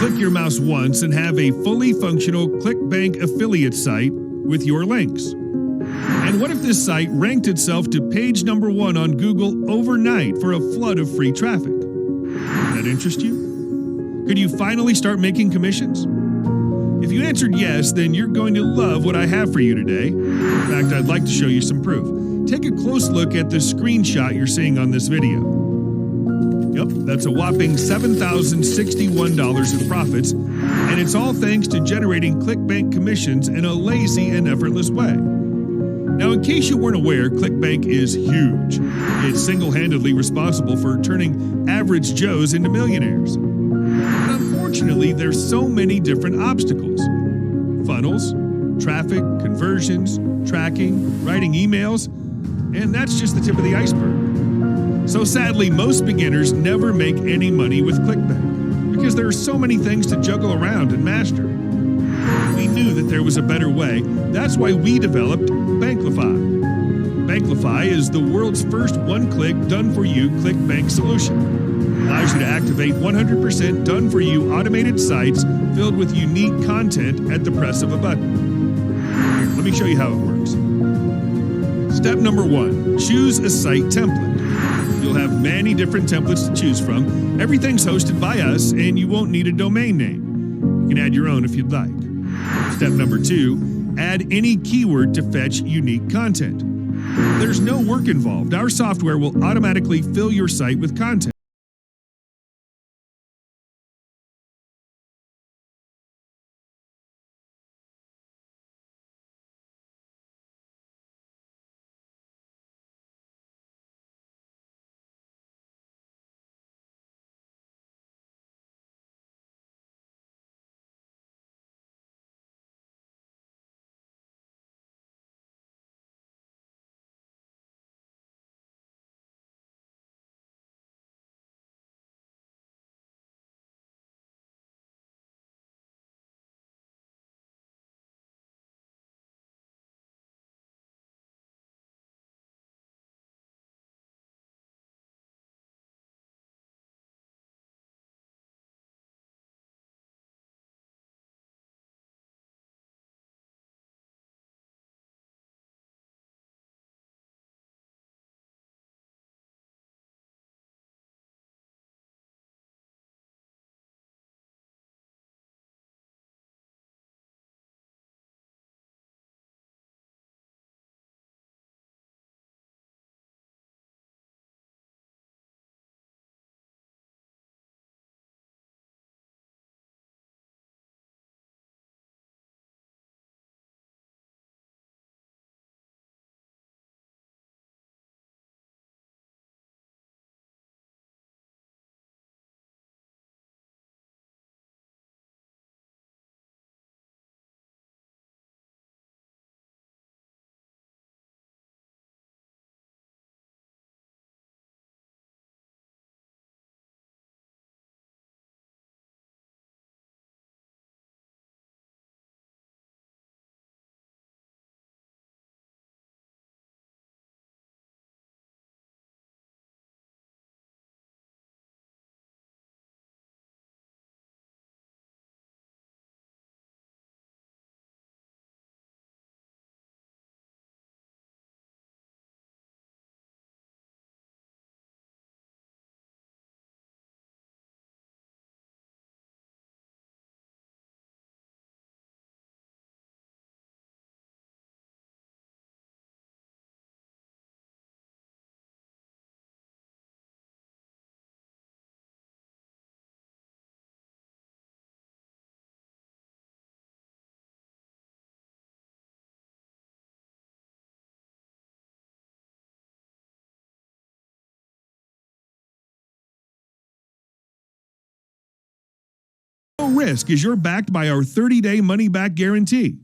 Click your mouse once and have a fully functional ClickBank affiliate site with your links. And what if this site ranked itself to page #1 on Google overnight for a flood of free traffic? That interest you? Could you finally start making commissions? If you answered yes, then you're going to love what I have for you today. In fact, I'd like to show you some proof. Take a close look at the screenshot you're seeing on this video. Yep, that's a whopping $7,061 in profits, and it's all thanks to generating ClickBank commissions in a lazy and effortless way. Now, in case you weren't aware, ClickBank is huge. It's single-handedly responsible for turning average Joes into millionaires. But unfortunately, there's so many different obstacles. Funnels, traffic, conversions, tracking, writing emails, and that's just the tip of the iceberg. So sadly, most beginners never make any money with ClickBank because there are so many things to juggle around and master. We knew that there was a better way. That's why we developed Banklify. Banklify is the world's first one-click, done-for-you ClickBank solution. It allows you to activate 100% done-for-you automated sites filled with unique content at the press of a button. Here, let me show you how it works. Step number 1, choose a site template. You'll have many different templates to choose from. Everything's hosted by us, and you won't need a domain name. You can add your own if you'd like. Step number 2, add any keyword to fetch unique content. There's no work involved. Our software will automatically fill your site with content. No risk as you're backed by our 30-day money-back guarantee.